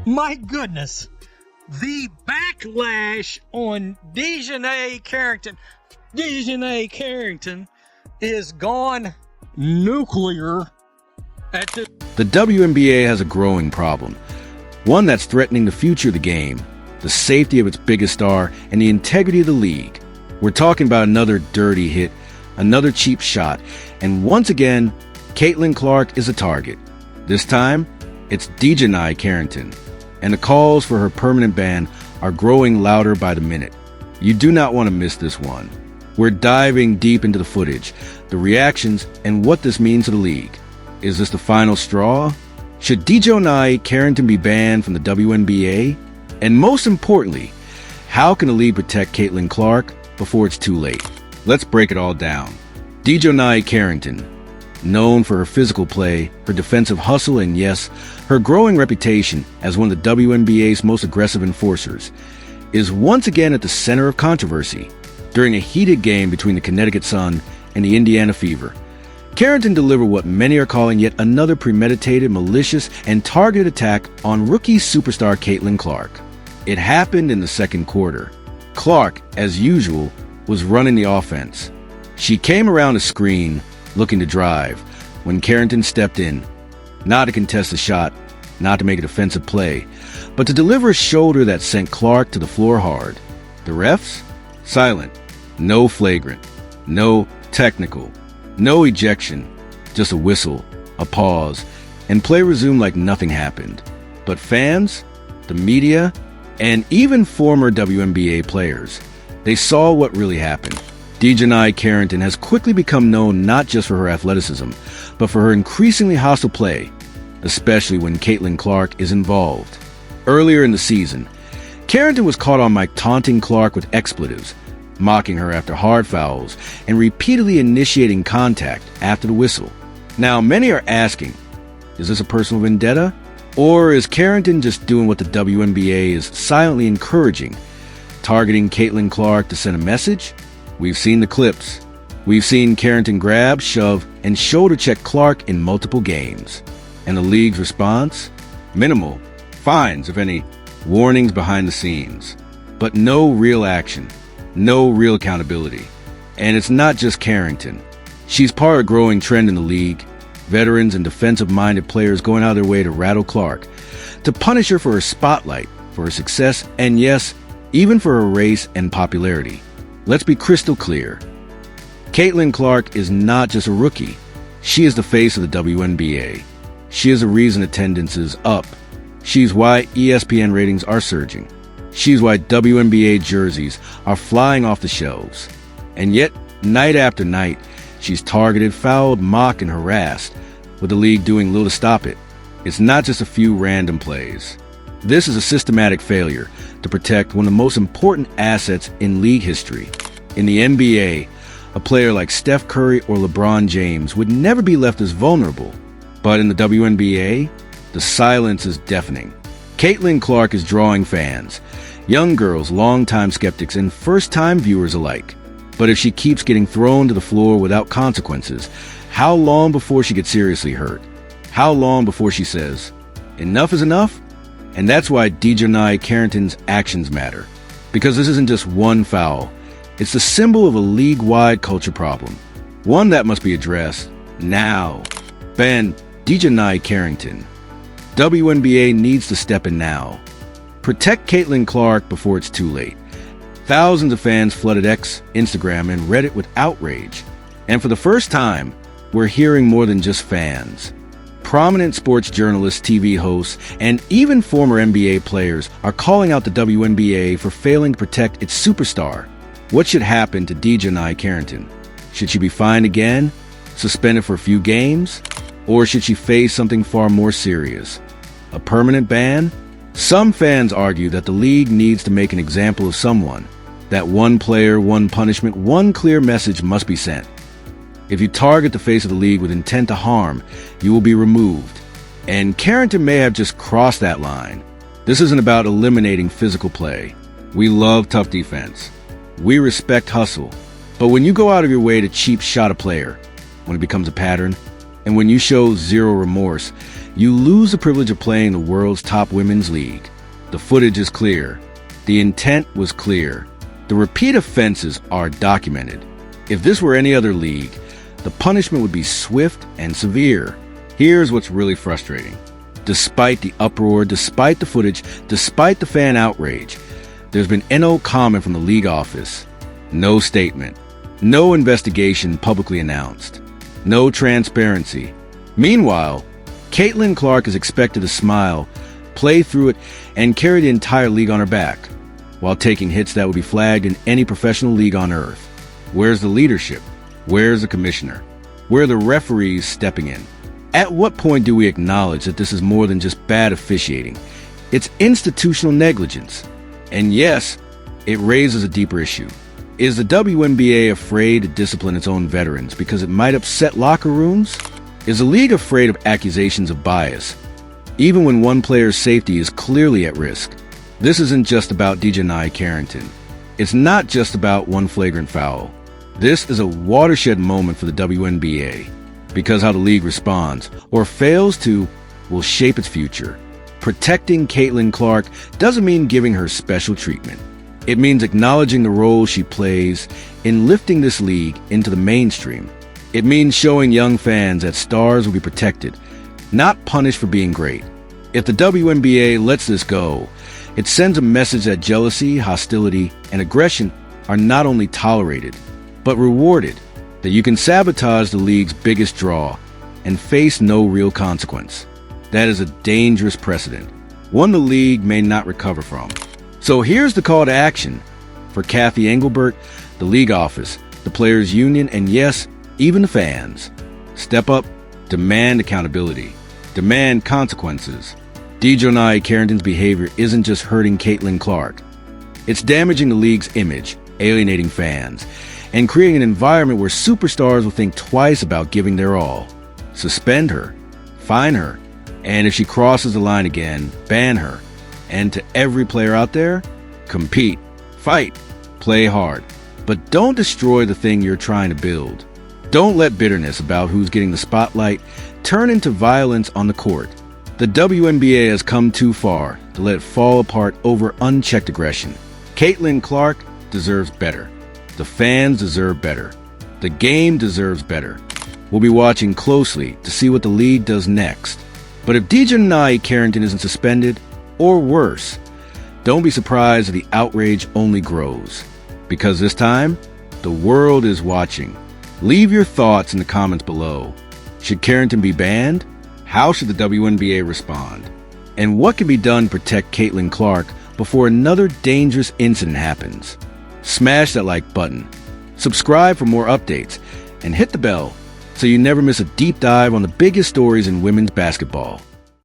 My goodness. The backlash on DiJonai Carrington. DiJonai Carrington is gone nuclear at The WNBA has a growing problem. One that's threatening the future of the game, the safety of its biggest star, and the integrity of the league. We're talking about another dirty hit, another cheap shot, and once again, Caitlin Clark is a target. This time, it's DiJonai Carrington, and the calls for her permanent ban are growing louder by the minute. You do not want to miss this one. We're diving deep into the footage, the reactions, and what this means to the league. Is this the final straw? Should DiJonai Carrington be banned from the WNBA? And most importantly, how can the league protect Caitlin Clark before it's too late? Let's break it all down. DiJonai Carrington, known for her physical play, her defensive hustle, and yes, her growing reputation as one of the WNBA's most aggressive enforcers, is once again at the center of controversy during a heated game between the Connecticut Sun and the Indiana Fever. Carrington delivered what many are calling yet another premeditated, malicious, and targeted attack on rookie superstar Caitlin Clark. It happened in the second quarter. Clark, as usual, was running the offense. She came around the screen looking to drive when Carrington stepped in, not to contest the shot, not to make a defensive play, but to deliver a shoulder that sent Clark to the floor hard. The refs? Silent. No flagrant. No technical. No ejection. Just a whistle, a pause, and play resumed like nothing happened. But fans, the media, and even former WNBA players, they saw what really happened. DiJonai Carrington has quickly become known not just for her athleticism, but for her increasingly hostile play, especially when Caitlin Clark is involved. Earlier in the season, Carrington was caught on mic taunting Clark with expletives, mocking her after hard fouls, and repeatedly initiating contact after the whistle. Now, many are asking, is this a personal vendetta? Or is Carrington just doing what the WNBA is silently encouraging, targeting Caitlin Clark to send a message? We've seen the clips. We've seen Carrington grab, shove, and shoulder check Clark in multiple games. And the league's response? Minimal. Fines, if any. Warnings behind the scenes. But no real action. No real accountability. And it's not just Carrington. She's part of a growing trend in the league. Veterans and defensive-minded players going out of their way to rattle Clark, to punish her for her spotlight, for her success, and yes, even for her race and popularity. Let's be crystal clear. Caitlin Clark is not just a rookie. She is the face of the WNBA. She is the reason attendance is up. She's why ESPN ratings are surging. She's why WNBA jerseys are flying off the shelves. And yet, night after night, she's targeted, fouled, mocked, and harassed, with the league doing little to stop it. It's not just a few random plays. This is a systematic failure to protect one of the most important assets in league history. In the NBA, a player like Steph Curry or LeBron James would never be left as vulnerable. But in the WNBA, the silence is deafening. Caitlin Clark is drawing fans, young girls, longtime skeptics, and first-time viewers alike. But if she keeps getting thrown to the floor without consequences, how long before she gets seriously hurt? How long before she says, enough is enough? And that's why DiJonai Carrington's actions matter. Because this isn't just one foul. It's the symbol of a league-wide culture problem. One that must be addressed now. Ban DiJonai Carrington. WNBA needs to step in now. Protect Caitlin Clark before it's too late. Thousands of fans flooded X, Instagram, and Reddit with outrage. And for the first time, we're hearing more than just fans. Prominent sports journalists, TV hosts, and even former NBA players are calling out the WNBA for failing to protect its superstar. What should happen to DiJonai Carrington? Should she be fined again? Suspended for a few games? Or should she face something far more serious? A permanent ban? Some fans argue that the league needs to make an example of someone. That one player, one punishment, one clear message must be sent. If you target the face of the league with intent to harm, you will be removed. And Carrington may have just crossed that line. This isn't about eliminating physical play. We love tough defense. We respect hustle. But when you go out of your way to cheap shot a player, when it becomes a pattern, and when you show zero remorse, You lose the privilege of playing the world's top women's league. The footage is clear. The intent was clear. The repeat offenses are documented. If this were any other league, the punishment would be swift and severe. Here's what's really frustrating. Despite the uproar, despite the footage, despite the fan outrage, there's been no comment from the league office. No statement. No investigation publicly announced. No transparency. Meanwhile, Caitlin Clark is expected to smile, play through it, and carry the entire league on her back, while taking hits that would be flagged in any professional league on earth. Where's the leadership? Where's the commissioner? Where are the referees stepping in? At what point do we acknowledge that this is more than just bad officiating? It's institutional negligence. And yes, it raises a deeper issue. Is the WNBA afraid to discipline its own veterans because it might upset locker rooms? Is the league afraid of accusations of bias, even when one player's safety is clearly at risk? This isn't just about DiJonai Carrington. It's not just about one flagrant foul. This is a watershed moment for the WNBA, because how the league responds, or fails to, will shape its future. Protecting Caitlin Clark doesn't mean giving her special treatment. It means acknowledging the role she plays in lifting this league into the mainstream. It means showing young fans that stars will be protected, not punished for being great. If the WNBA lets this go, it sends a message that jealousy, hostility, and aggression are not only tolerated, but rewarded, that you can sabotage the league's biggest draw and face no real consequence. That is a dangerous precedent, one the league may not recover from. So here's the call to action for Kathy Engelbert, the league office, the players' union, and yes, even the fans. Step up, demand accountability, demand consequences. DiJonai Carrington's behavior isn't just hurting Caitlin Clark. It's damaging the league's image, alienating fans, and creating an environment where superstars will think twice about giving their all. Suspend her, fine her, and if she crosses the line again, ban her. And to every player out there, compete, fight, play hard, but don't destroy the thing you're trying to build. Don't let bitterness about who's getting the spotlight turn into violence on the court. The WNBA has come too far to let it fall apart over unchecked aggression. Caitlin Clark deserves better. The fans deserve better. The game deserves better. We'll be watching closely to see what the league does next. But if DiJonai Carrington isn't suspended, or worse, don't be surprised if the outrage only grows. Because this time, the world is watching. Leave your thoughts in the comments below. Should Carrington be banned? How should the WNBA respond? And what can be done to protect Caitlin Clark before another dangerous incident happens? Smash that like button, subscribe for more updates, and hit the bell so you never miss a deep dive on the biggest stories in women's basketball.